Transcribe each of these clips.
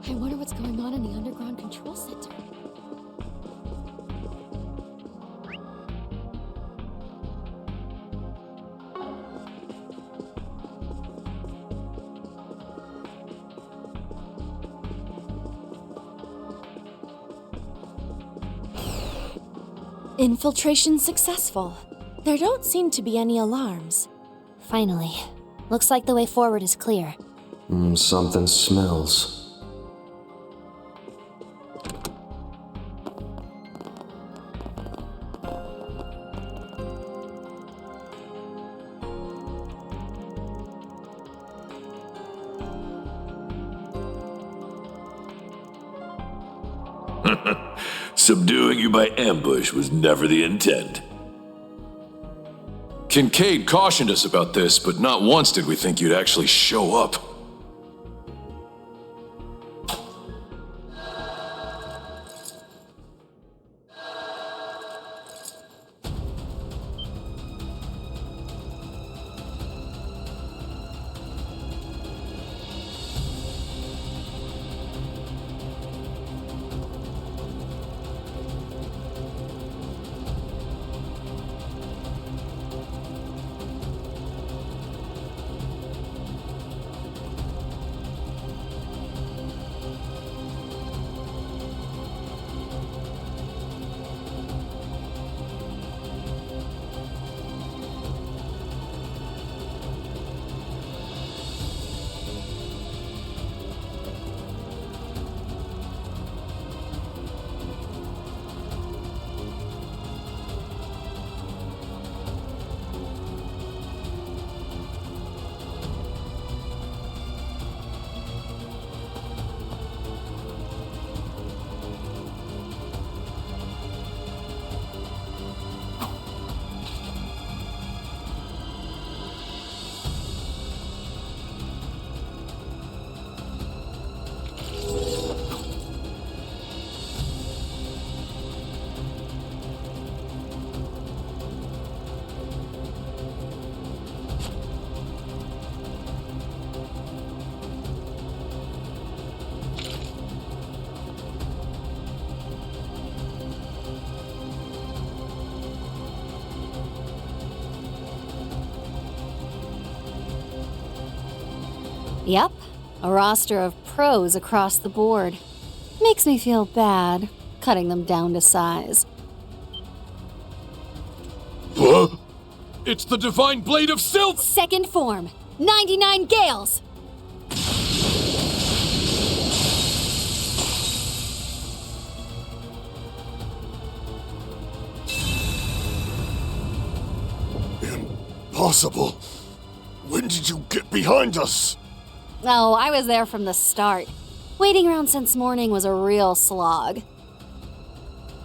I wonder what's going on in the underground control center. Infiltration successful. There don't seem to be any alarms. Finally. Looks like the way forward is clear. Something smells. Subduing you by ambush was never the intent. Kincaid cautioned us about this, but not once did we think you'd actually show up. Yep, a roster of pros across the board. Makes me feel bad, cutting them down to size. Huh? It's the Divine Blade of Sylph! Second form, 99 Gales! Impossible! When did you get behind us? Oh, I was there from the start. Waiting around since morning was a real slog.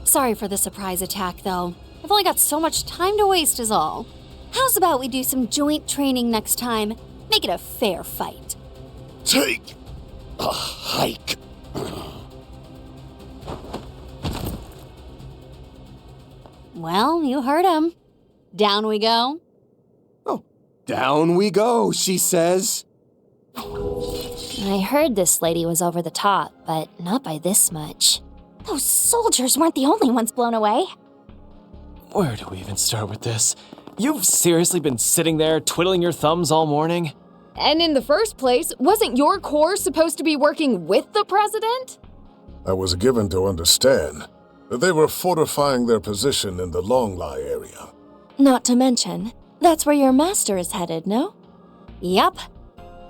Sorry for the surprise attack, though. I've only got so much time to waste is all. How's about we do some joint training next time? Make it a fair fight. Take a hike. Well, you heard him. Down we go. Oh, down we go, she says. I heard this lady was over the top, but not by this much. Those soldiers weren't the only ones blown away. Where do we even start with this? You've seriously been sitting there twiddling your thumbs all morning? And in the first place, wasn't your corps supposed to be working with the president? I was given to understand that they were fortifying their position in the Longlie area. Not to mention, that's where your master is headed, no? Yup.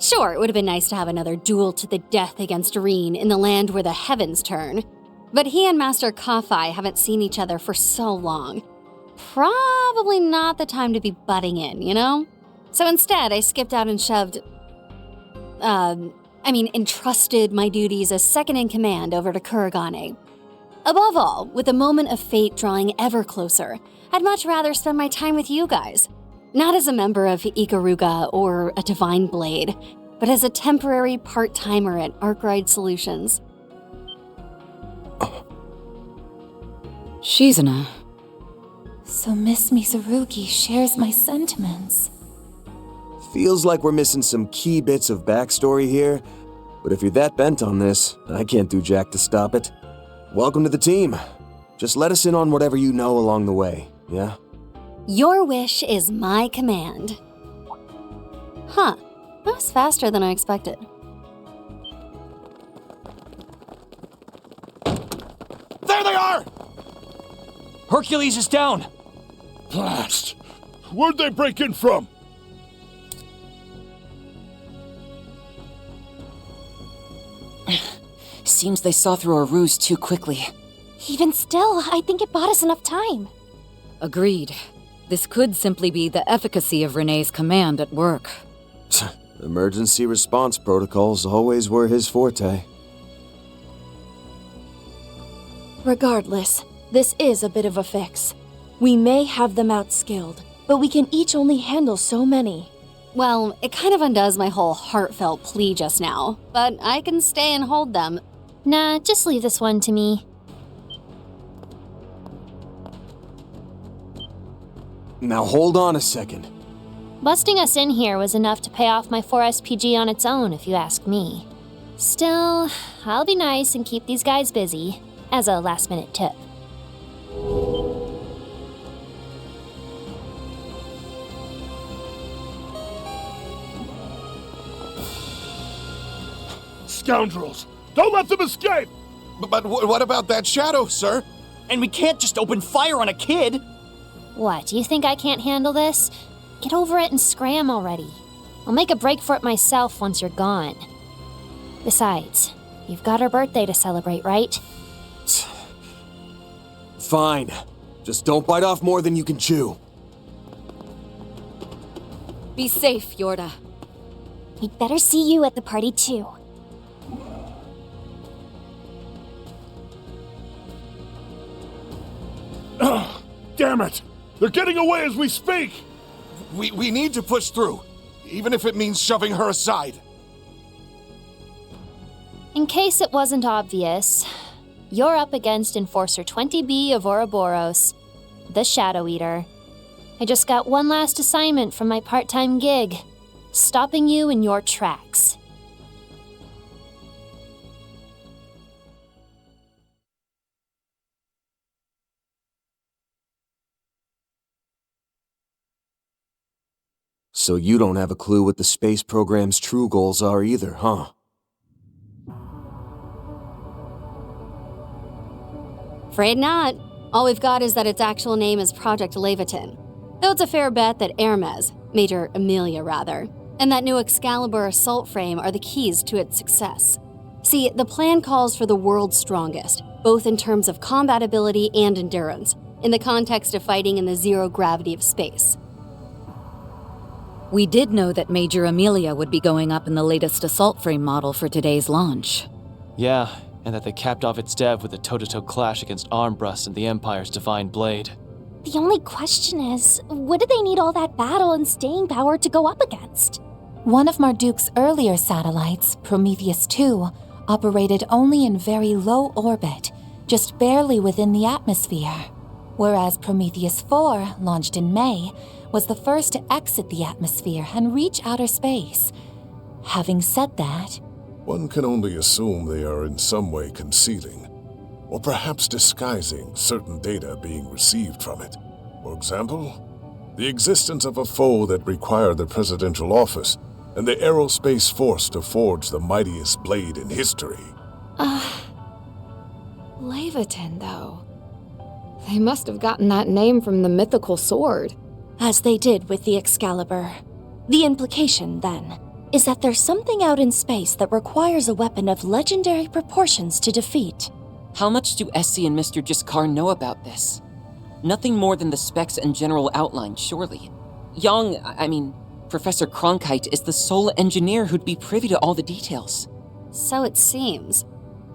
Sure, it would have been nice to have another duel to the death against Reen in the land where the heavens turn. But he and Master Kafai haven't seen each other for so long. Probably not the time to be butting in, you know? So instead, I skipped out and entrusted my duties as second-in-command over to Kuragane. Above all, with the moment of fate drawing ever closer, I'd much rather spend my time with you guys. Not as a member of Ikaruga or a Divine Blade, but as a temporary part-timer at Arkride Solutions. Shizuna. So Miss Mizurugi shares my sentiments. Feels like we're missing some key bits of backstory here, But if you're that bent on this, I can't do jack to stop it. Welcome to the team. Just let us in on whatever you know along the way, yeah? Your wish is my command. Huh. That was faster than I expected. There they are! Hercules is down! Blast! Where'd they break in from? Seems they saw through our ruse too quickly. Even still, I think it bought us enough time. Agreed. This could simply be the efficacy of Renee's command at work. Emergency response protocols always were his forte. Regardless, this is a bit of a fix. We may have them outskilled, but we can each only handle so many. Well, it kind of undoes my whole heartfelt plea just now, but I can stay and hold them. Nah, just leave this one to me. Now hold on a second. Busting us in here was enough to pay off my 4SPG on its own, if you ask me. Still, I'll be nice and keep these guys busy, as a last-minute tip. Scoundrels! Don't let them escape! But what about that shadow, sir? And we can't just open fire on a kid! What, do you think I can't handle this? Get over it and scram already. I'll make a break for it myself once you're gone. Besides, you've got her birthday to celebrate, right? Fine. Just don't bite off more than you can chew. Be safe, Yorda. We'd better see you at the party too. Damn it! They're getting away as we speak! We need to push through, even if it means shoving her aside. In case it wasn't obvious, you're up against Enforcer 20B of Ouroboros, the Shadow Eater. I just got one last assignment from my part-time gig, stopping you in your tracks. So you don't have a clue what the space program's true goals are either, huh? Afraid not. All we've got is that its actual name is Project Leviathan. Though it's a fair bet that Hermes, Major Amelia rather, and that new Excalibur assault frame are the keys to its success. See, the plan calls for the world's strongest, both in terms of combat ability and endurance, in the context of fighting in the zero gravity of space. We did know that Major Amelia would be going up in the latest assault frame model for today's launch. Yeah, and that they capped off its dev with a toe-to-toe clash against Armbrust and the Empire's Divine Blade. The only question is, what do they need all that battle and staying power to go up against? One of Marduk's earlier satellites, Prometheus 2, operated only in very low orbit, just barely within the atmosphere, whereas Prometheus 4, launched in May, was the first to exit the atmosphere and reach outer space. Having said that, one can only assume they are in some way concealing, or perhaps disguising certain data being received from it. For example, the existence of a foe that required the presidential office and the aerospace force to forge the mightiest blade in history. Leviathan, though. They must have gotten that name from the mythical sword. As they did with the Excalibur. The implication, then, is that there's something out in space that requires a weapon of legendary proportions to defeat. How much do SC and Mr. Jiskar know about this? Nothing more than the specs and general outline, surely. Professor Cronkite is the sole engineer who'd be privy to all the details. So it seems.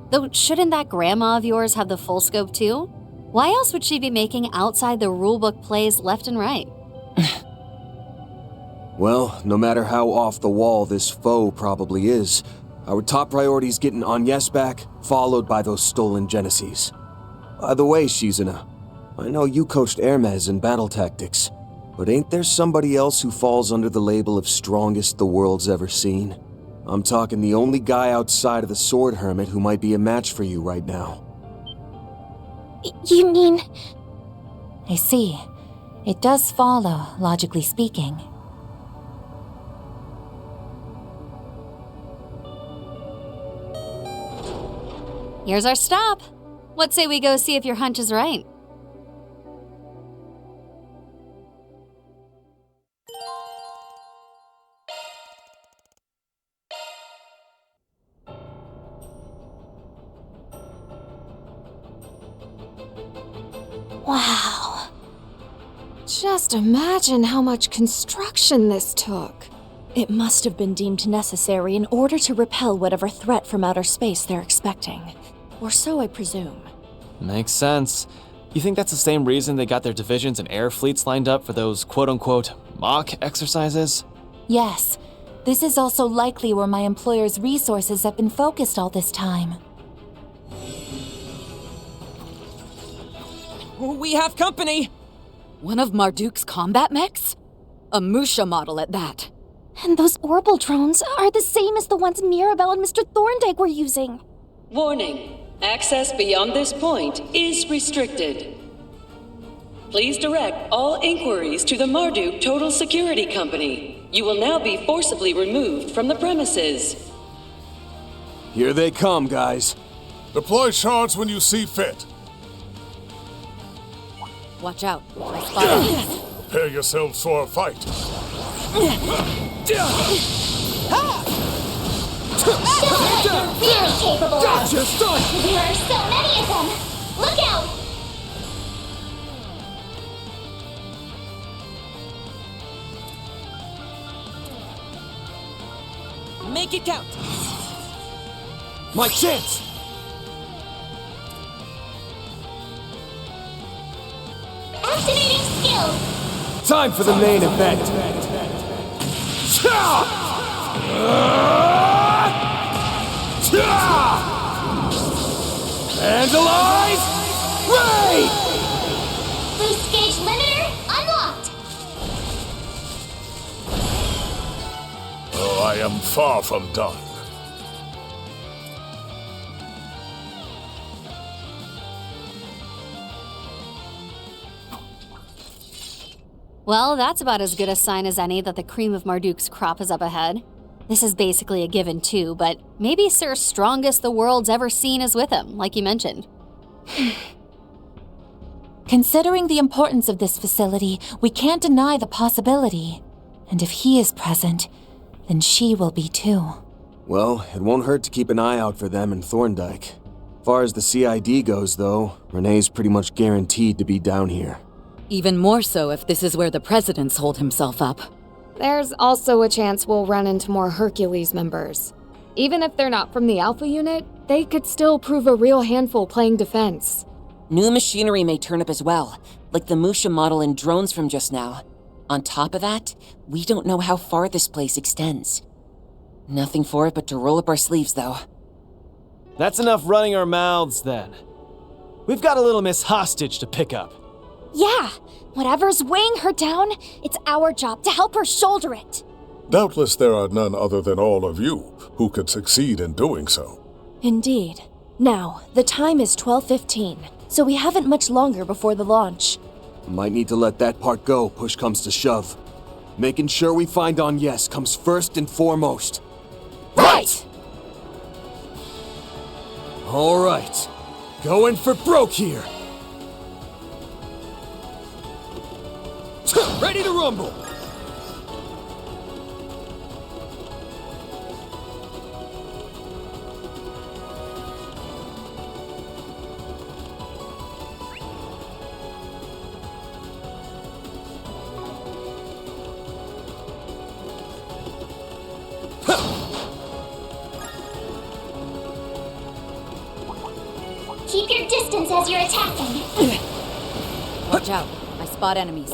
Though shouldn't that grandma of yours have the full scope too? Why else would she be making outside the rulebook plays left and right? Well, no matter how off the wall this foe probably is, our top priority is getting Agnes back, followed by those stolen Genesis. By the way, Shizuna, I know you coached Hermes in battle tactics, but ain't there somebody else who falls under the label of strongest the world's ever seen? I'm talking the only guy outside of the Sword Hermit who might be a match for you right now. You mean... I see. It does follow, logically speaking. Here's our stop. What say we go see if your hunch is right? Wow. Just imagine how much construction this took. It must have been deemed necessary in order to repel whatever threat from outer space they're expecting. Or so I presume. Makes sense. You think that's the same reason they got their divisions and air fleets lined up for those quote-unquote mock exercises? Yes. This is also likely where my employer's resources have been focused all this time. We have company! One of Marduk's combat mechs? A Musha model at that. And those orbital drones are the same as the ones Mirabelle and Mr. Thorndyke were using. Warning. Access beyond this point is restricted. Please direct all inquiries to the Marduk Total Security Company. You will now be forcibly removed from the premises. Here they come, guys. Deploy shards when you see fit. Watch out. I spotted this. Prepare yourselves for a fight. Very capable. Gotcha, son! There are so many of them. Look out! Make it count. My chance! Activating skill. Time for the main event. Vandalize! Raid! Boost gauge limiter unlocked. Oh, I am far from done. Well, that's about as good a sign as any that the cream of Marduk's crop is up ahead. This is basically a given too, but maybe Sir Strongest the world's ever seen is with him, like you mentioned. Considering the importance of this facility, we can't deny the possibility. And if he is present, then she will be too. Well, it won't hurt to keep an eye out for them and Thorndyke. Far as the CID goes, though, Renee's pretty much guaranteed to be down here. Even more so if this is where the President's holed himself up. There's also a chance we'll run into more Hercules members. Even if they're not from the Alpha unit, they could still prove a real handful playing defense. New machinery may turn up as well, like the Musha model and drones from just now. On top of that, we don't know how far this place extends. Nothing for it but to roll up our sleeves, though. That's enough running our mouths, then. We've got a little Miss Hostage to pick up. Yeah, whatever's weighing her down, it's our job to help her shoulder it. Doubtless there are none other than all of you who could succeed in doing so. Indeed. Now, the time is 12:15, so we haven't much longer before the launch. Might need to let that part go, push comes to shove. Making sure we find Agnes comes first and foremost. Right! All right. Going for broke here. Ready to rumble! Keep your distance as you're attacking. Watch out. I spot enemies.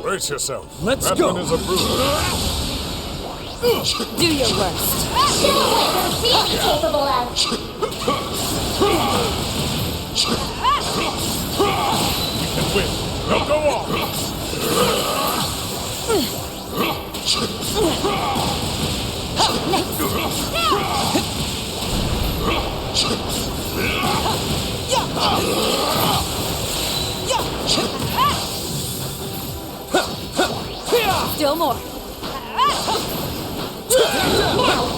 Brace yourself. Let's that go. One is a bruiser. Do your worst. Show what your feet capable of. You can win. Now go on. Still more. Now,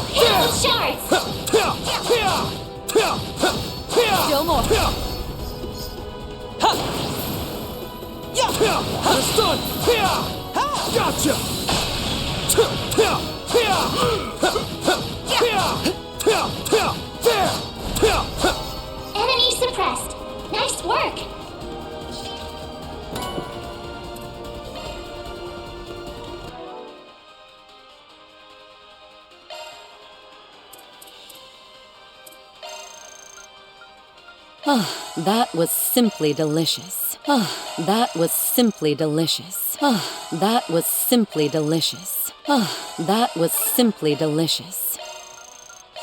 hit those shards. Still more. It's done. Gotcha. Enemy suppressed. Nice work. That was simply delicious. That was simply delicious. That was simply delicious. That was simply delicious.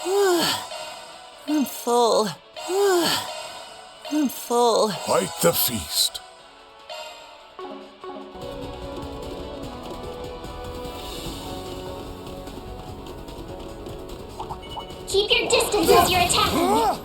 I'm full. I'm full. Quite the feast. Keep your distance as you're attacking.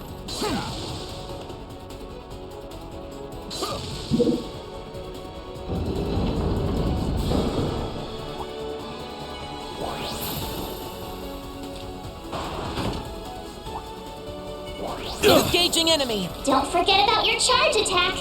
Engaging enemy. Don't forget about your charge attack.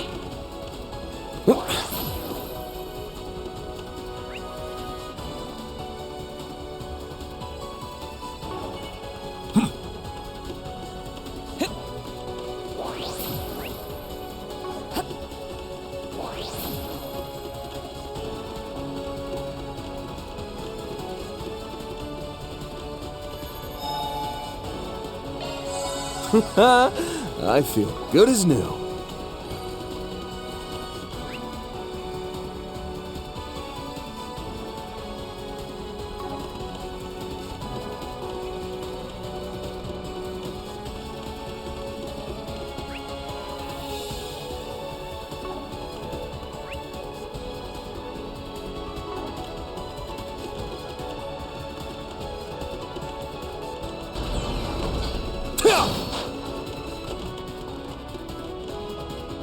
I feel good as new.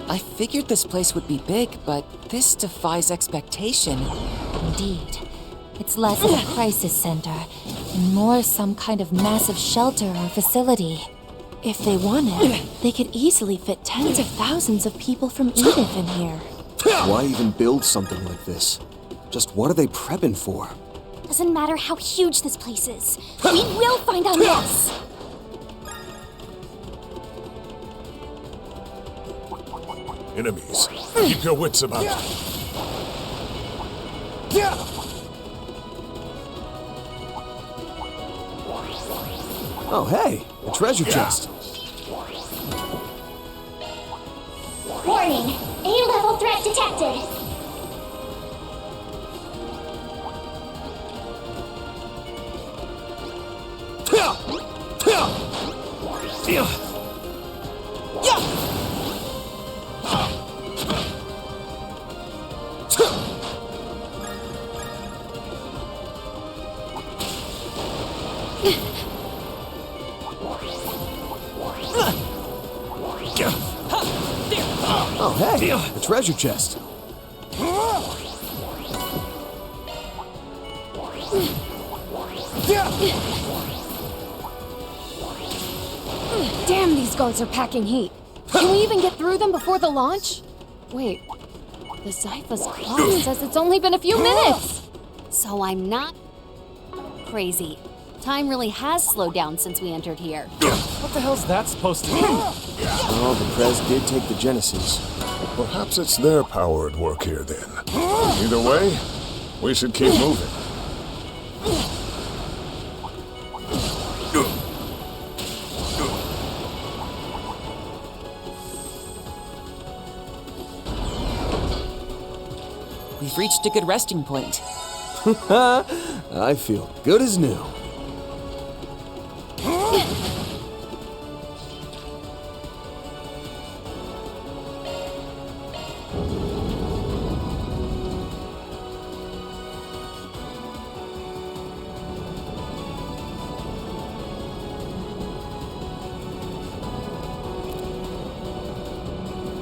I figured this place would be big, but this defies expectation. Indeed. It's less of a crisis center and more some kind of massive shelter or facility. If they wanted, they could easily fit tens of thousands of people from Edith in here. Why even build something like this? Just what are they prepping for? Doesn't matter how huge this place is. We will find out yes. Enemies, keep your wits about you. Oh, hey, a treasure chest. Warning, A-level threat detected. Oh, hey, a treasure chest. Damn, these guards are packing heat. Can we even get through them before the launch? Wait, the Zyphus clock says it's only been a few minutes. So I'm not crazy. Time really has slowed down since we entered here. What the hell's that supposed to mean? Oh, the Prez did take the Genesis. Perhaps it's their power at work here then. Either way, we should keep moving. We We've reached a good resting point. I feel good as new.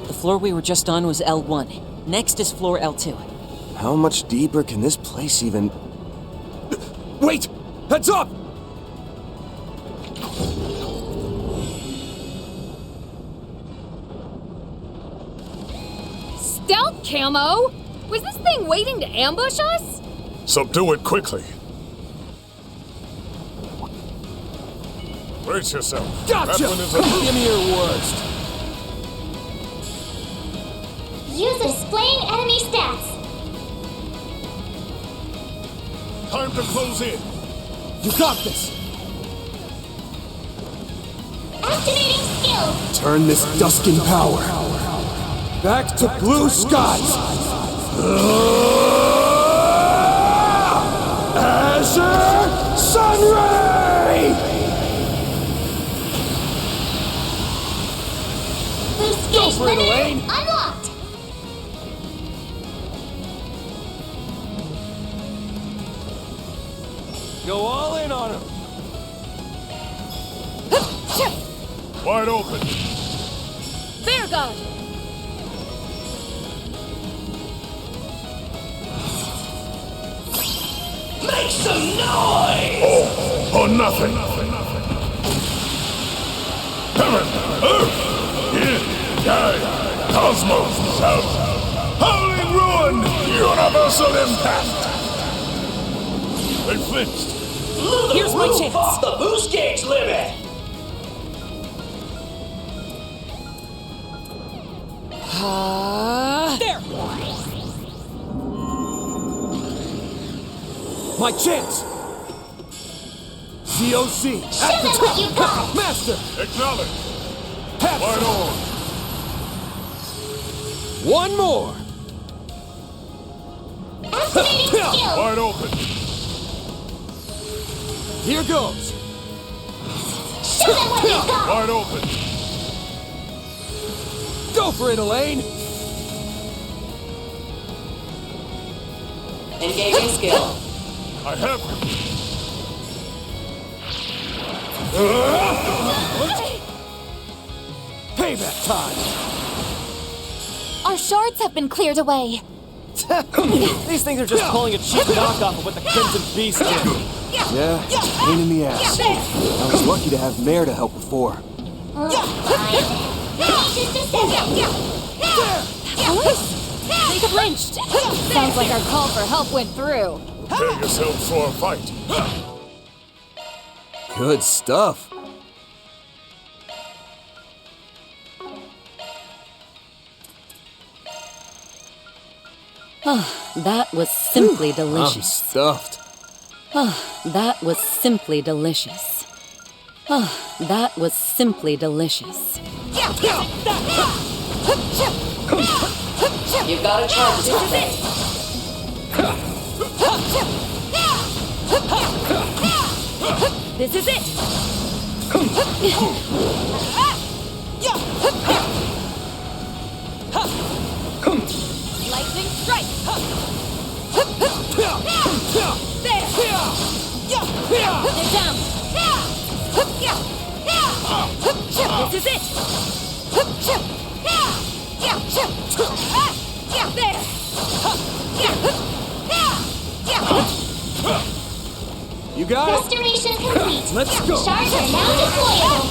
The floor we were just on was L1. Next is floor L2. How much deeper can this place even... Wait! Heads up! Stealth camo? Was this thing waiting to ambush us? Subdue it quickly. Brace yourself. Gotcha! That one is a Give me your worst. Use displaying enemy stats. Time to close in. You got this. Activating skills. Turn this dusk in power. Back to blue skies. Azure Sunray! Boost Go gauge for it, Elaine. limiter unlocked. Go all in on him. Wide open. Bear gun! Make some noise! Oh, nothing. Heaven, earth, sky, cosmos, south. Howling ruin, universal impact. They flinched. Here's my chance. Off the boost gauge limit! There! My chance! COC at Show the them what you top! got. Master! Acknowledge. Have Wide some. on. One more! Activating skills. Wide open. Here goes! Show them what you got. Wide open. Go for it, Elaine! Engaging skill. I have Payback time! Our shards have been cleared away. These things are just pulling a cheap knockoff of what the Crimson Beast did. Yeah, pain in the ass. I was lucky to have Mare to help before. Just a second. They flinched! Sounds like our call for help went through. Prepare yourselves for a fight. Good stuff. That was simply I'm delicious. stuffed. That was simply delicious. That was simply delicious. You've got a charge attack. This is it! Lightning strike! There! They're down! This is it! There! You got it? Restoration complete. Let's go! Shards are now deployable.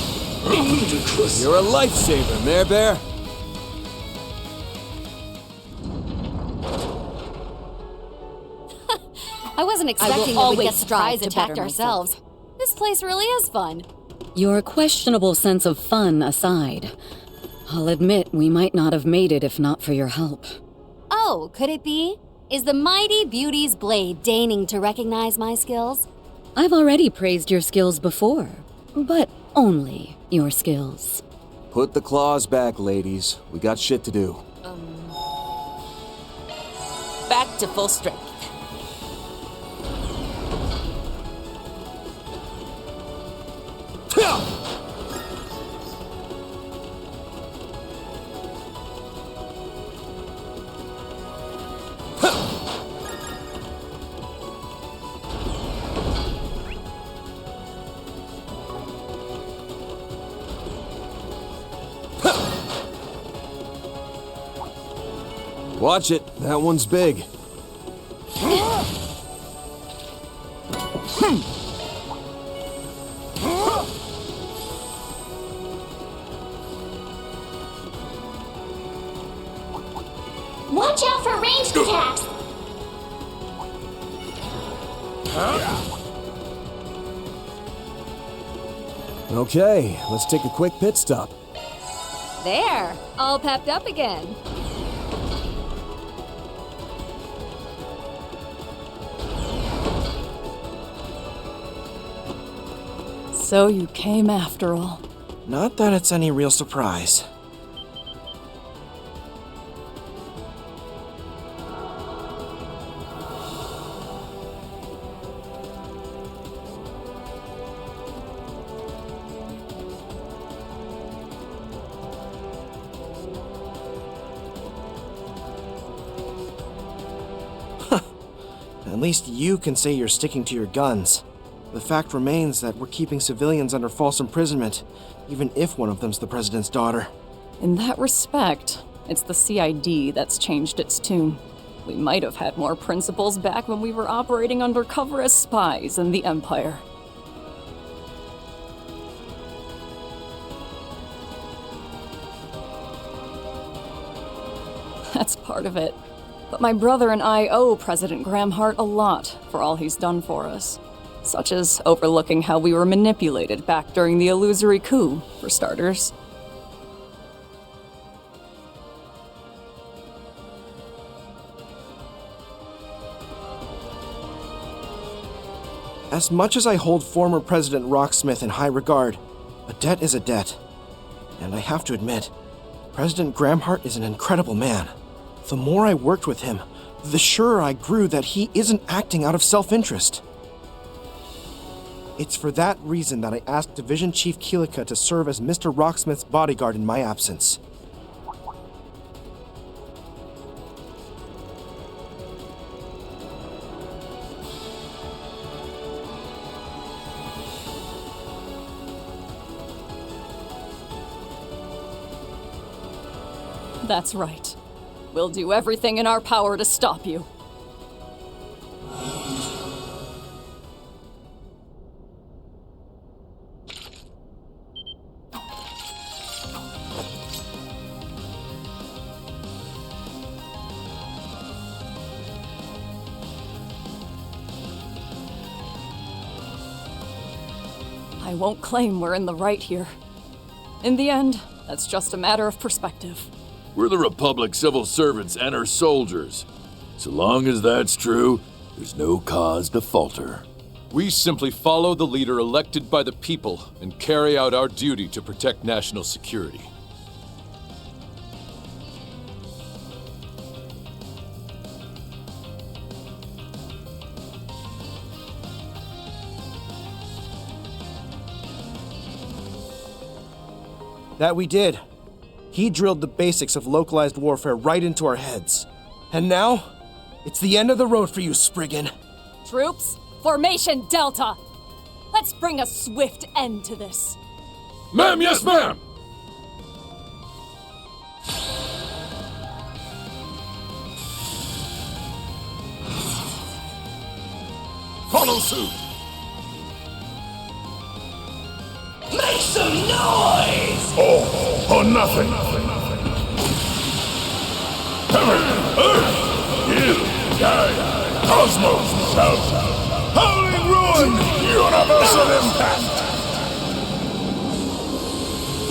You're a lifesaver, Mare Bear. I wasn't expecting that we'd always get surprise strive to attacked better ourselves. This place really is fun. Your questionable sense of fun aside, I'll admit we might not have made it if not for your help. Oh, could it be? Is the mighty beauty's blade deigning to recognize my skills? I've already praised your skills before, but only your skills. Put the claws back, ladies. We got shit to do. Back to full strength. Watch it, that one's big. Watch out for ranged attacks! Okay, let's take a quick pit stop. There, all pepped up again. So you came after all. Not that it's any real surprise. At least you can say you're sticking to your guns. The fact remains that we're keeping civilians under false imprisonment, even if one of them's the president's daughter. In that respect, it's the CID that's changed its tune. We might have had more principles back when we were operating undercover as spies in the Empire. That's part of it. But my brother and I owe President Gramhart a lot for all he's done for us. Such as overlooking how we were manipulated back during the illusory coup, for starters. As much as I hold former President Rocksmith in high regard, a debt is a debt. And I have to admit, President Gramhart is an incredible man. The more I worked with him, the surer I grew that he isn't acting out of self-interest. It's for that reason that I asked Division Chief Keelika to serve as Mr. Rocksmith's bodyguard in my absence. That's right. We'll do everything in our power to stop you. I won't claim we're in the right here. In the end, that's just a matter of perspective. We're the Republic civil servants and her soldiers. So long as that's true, there's no cause to falter. We simply follow the leader elected by the people and carry out our duty to protect national security. That we did. He drilled the basics of localized warfare right into our heads. And now, it's the end of the road for you, Spriggan. Troops, formation Delta! Let's bring a swift end to this. Ma'am, yes, ma'am! Follow suit! Make some noise! Or nothing. Heaven, Earth, you, die, cosmos, south, howling ruin, universal impact.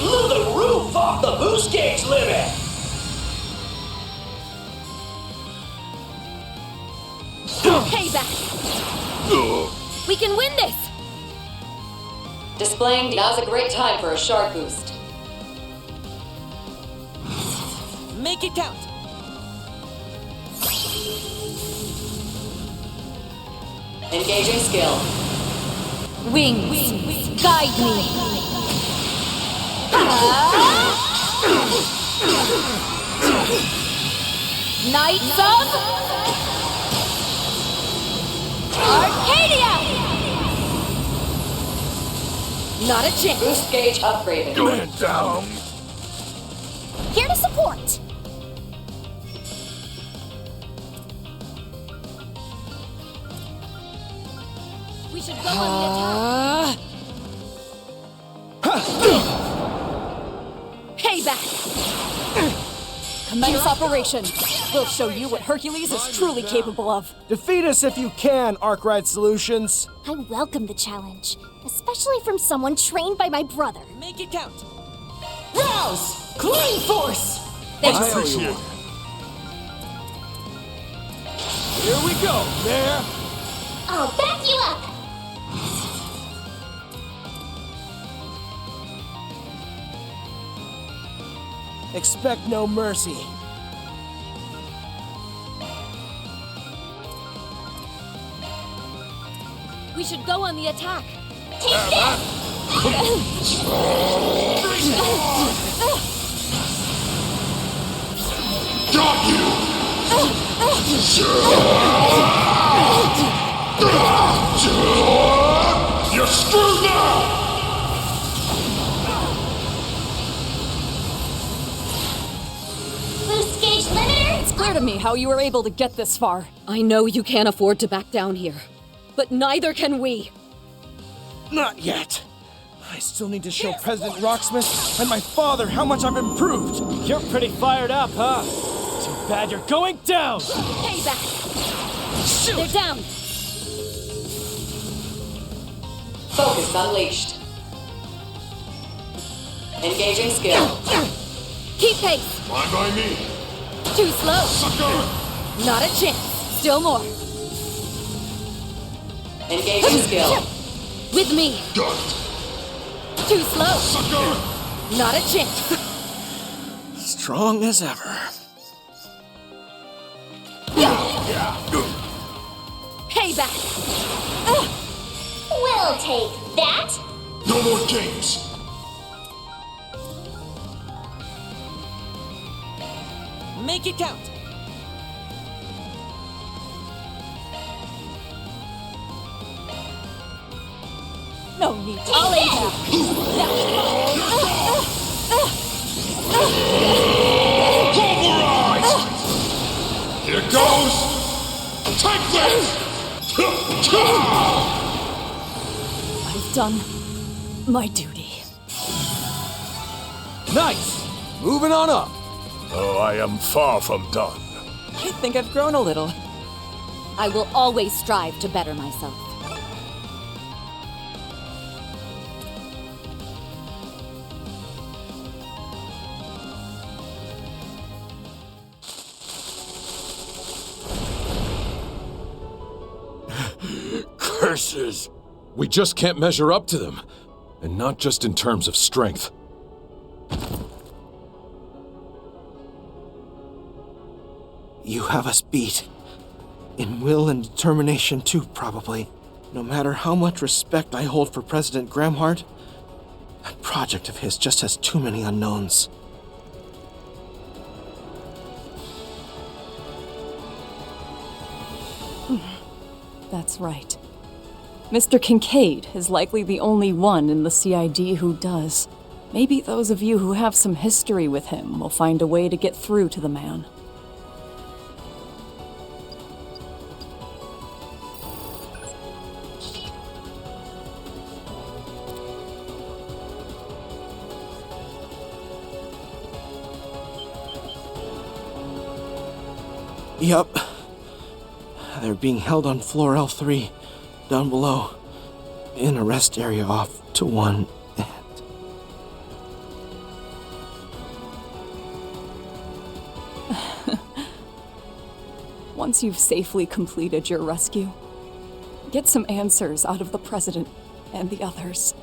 Blew the roof off the boost gauge limit! Payback! We can win this! Displaying, now's a great time for a shark boost. Make it count! Engaging skill. Wings, guide me. Knights of Arcadia! Not a chance. Boost gauge upgraded. Man down. Here to support. We should go on the attack. Payback! Commence operation. We'll show you what Hercules is truly capable of. Defeat us if you can, Arkwright Solutions. I welcome the challenge, especially from someone trained by my brother. Make it count. Rouse! Clean force! Thanks. I appreciate it. Here we go, there. I'll back you up. Expect no mercy. We should go on the attack. Got you! You're screwed now! Boost gauge limiter. It's clear to me how you were able to get this far. I know you can't afford to back down here, but neither can we. Not yet. I still need to show President Rocksmith and my father how much I've improved. You're pretty fired up, huh? Too bad you're going down! Payback. They're down. Focus unleashed. Engaging skill. Keep pace. Fine by me. Too slow. Sucker! Not a chance. Still more. Engaging skill. With me. Got it. Too slow. Sucker! Not a chance. Strong as ever. Payback. We'll take that. No more games. Make it count. No need to. I'll aid Pulverized! Here goes! Take this! I've done my duty. Nice. Moving on up. Oh, I am far from done. I think I've grown a little. I will always strive to better myself. Curses! We just can't measure up to them. And not just in terms of strength. You have us beat. In will and determination, too, probably. No matter how much respect I hold for President Gramhart, that project of his just has too many unknowns. That's right. Mr. Kincaid is likely the only one in the CID who does. Maybe those of you who have some history with him will find a way to get through to the man. Yup. They're being held on floor L3, down below, in a rest area off to one end. Once you've safely completed your rescue, get some answers out of the President and the others.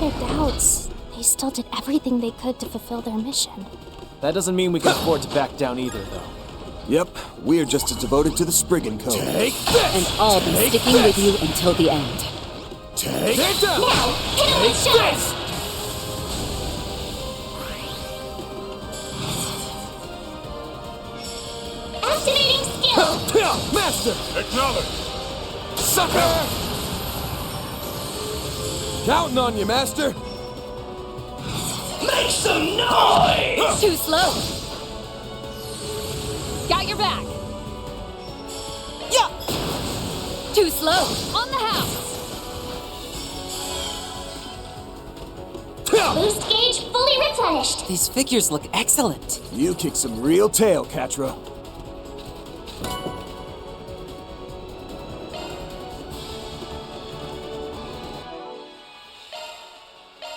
their doubts, they still did everything they could to fulfill their mission. That doesn't mean we can afford to back down either, though. Yep, we're just as devoted to the Spriggan Code. Take this! And I'll be sticking with you until the end. Take down! Now, hit him with shadows! Activating skill! Master! Acknowledge! Sucker! Counting on you, Master! Make some noise! Too slow. Got your back. Yeah! Too slow. On the house. Boost gauge fully replenished. These figures look excellent. You kick some real tail, Catra.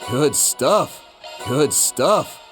Good stuff. Good stuff.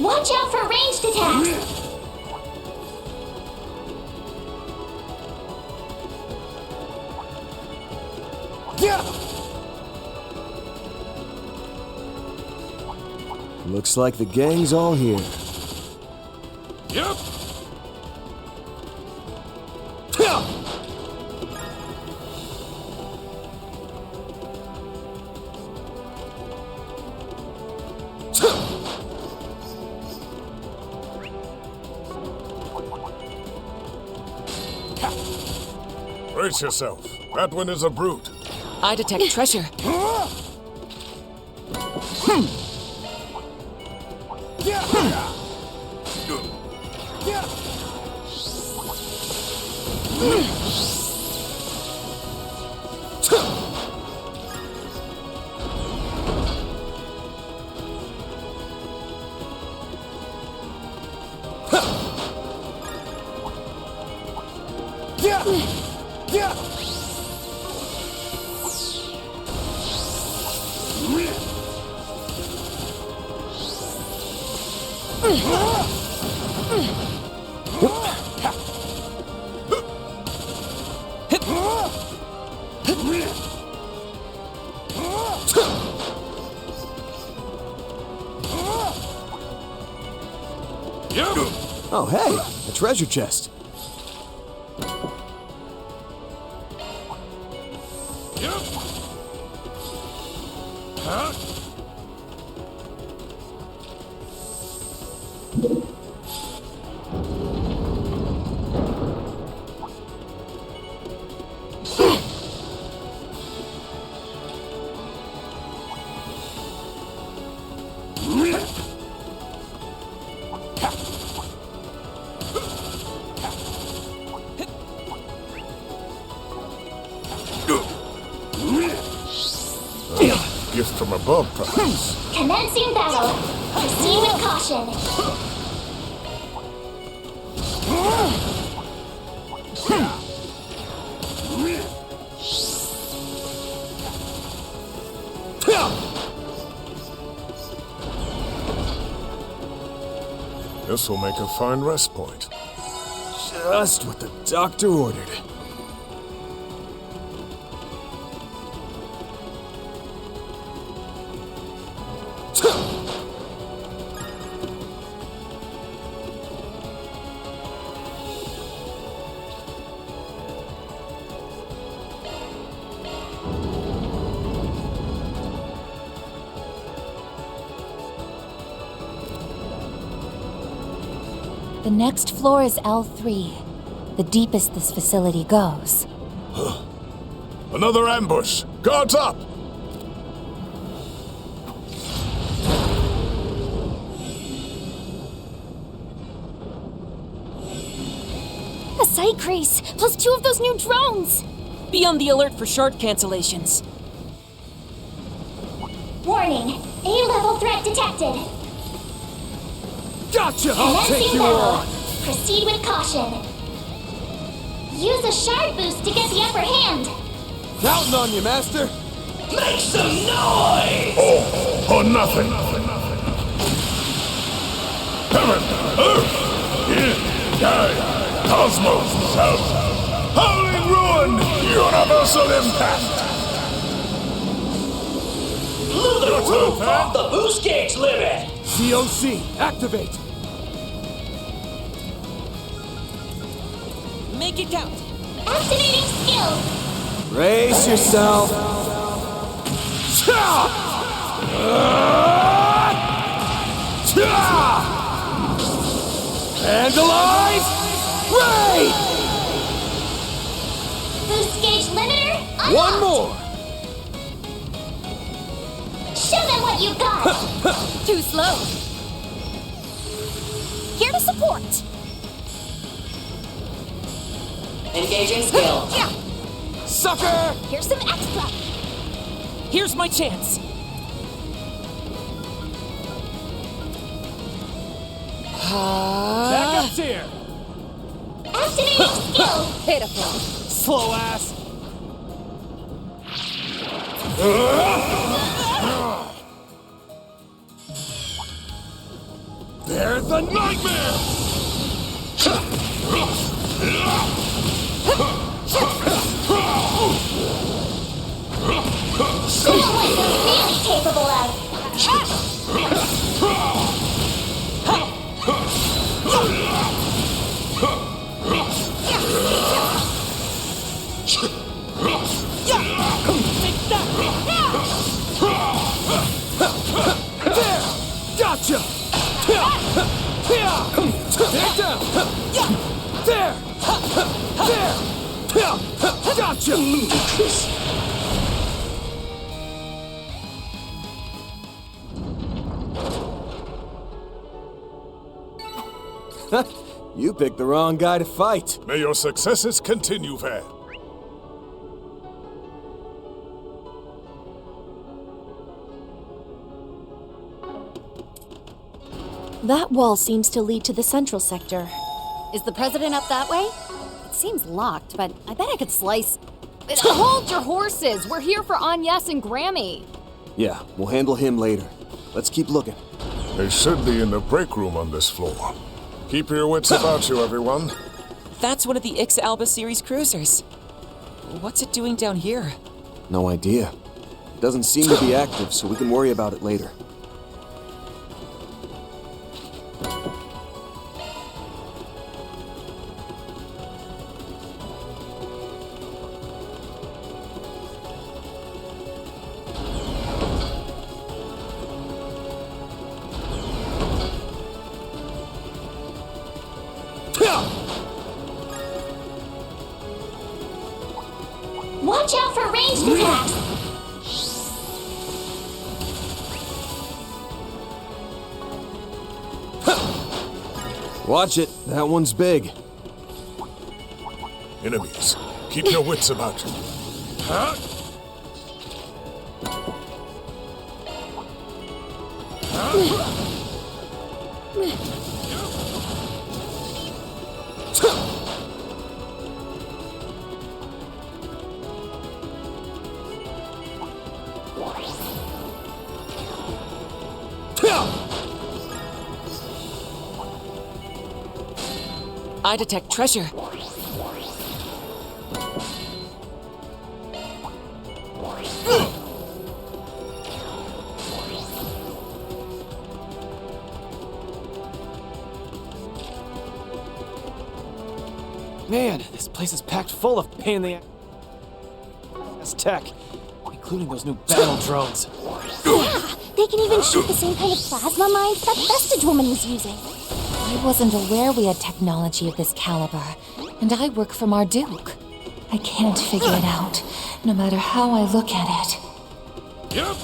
Watch out for ranged attacks! Looks like the gang's all here. Yep! Brace yourself. That one is a brute. I detect treasure. Oh, hey, a treasure chest. Gift from above, perhaps. Commencing battle. Proceed with caution. This will make a fine rest point. Just what the doctor ordered. The next floor is L3, the deepest this facility goes. Another ambush! Guards up! A sight crease, plus 2 of those new drones! Be on the alert for shard cancellations. Warning, A-level threat detected. Gotcha! I'll take you on! Proceed with caution. Use a shard boost to get the upper hand. Counting on you, Master! Make some noise! Oh, or nothing. Heaven, earth, sky, cosmos, south. Howling ruin, universal impact. Blew the roof off the boost gauge limit! COC, activate! Make it count! Activating skill. Brace yourself. And alive! Raid! Boost gauge limiter unlocked. One more! Show them what you got. Too slow. Here to support. Engaging skill. Sucker! Here's some extra. Here's my chance. Backup's here! Activating skill. Pitiful. Slow ass! There's the nightmare! Show them what you're really capable of. There! Gotcha! There! Down! There! There! Gotcha! Ludicrous! You picked the wrong guy to fight. May your successes continue, Van. That wall seems to lead to the central sector. Is the president up that way? It seems locked, but I bet I could slice. Hold your horses! We're here for Agnes and Grammy. Yeah, we'll handle him later. Let's keep looking. They should be in the break room on this floor. Keep your wits about you, everyone. That's one of the Ix Alba series cruisers. What's it doing down here? No idea. It doesn't seem to be active, so we can worry about it later. Watch out for ranged attacks. Watch it. That one's big. Enemies, keep your wits about you. I detect treasure. Man, this place is packed full of pain in the ass tech, including those new battle drones. Yeah, they can even shoot the same kind of plasma mines that Vestige Woman was using. I wasn't aware we had technology of this caliber, and I work for Marduk. I can't figure it out, no matter how I look at it. Yep.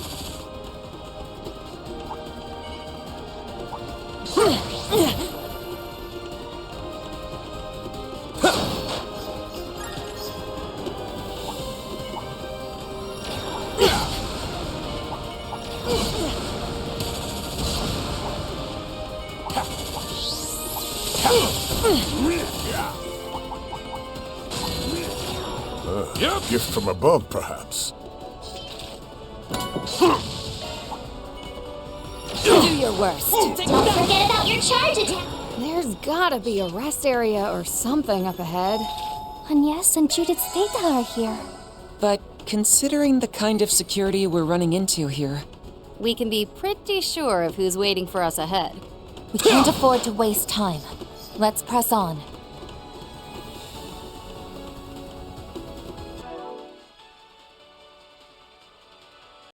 Gift from above, perhaps. Do your worst. Don't forget about your charge attack. There's gotta be a rest area or something up ahead. Agnes and Judith's data are here. But considering the kind of security we're running into here, We can be pretty sure of who's waiting for us ahead. We can't afford to waste time. Let's press on.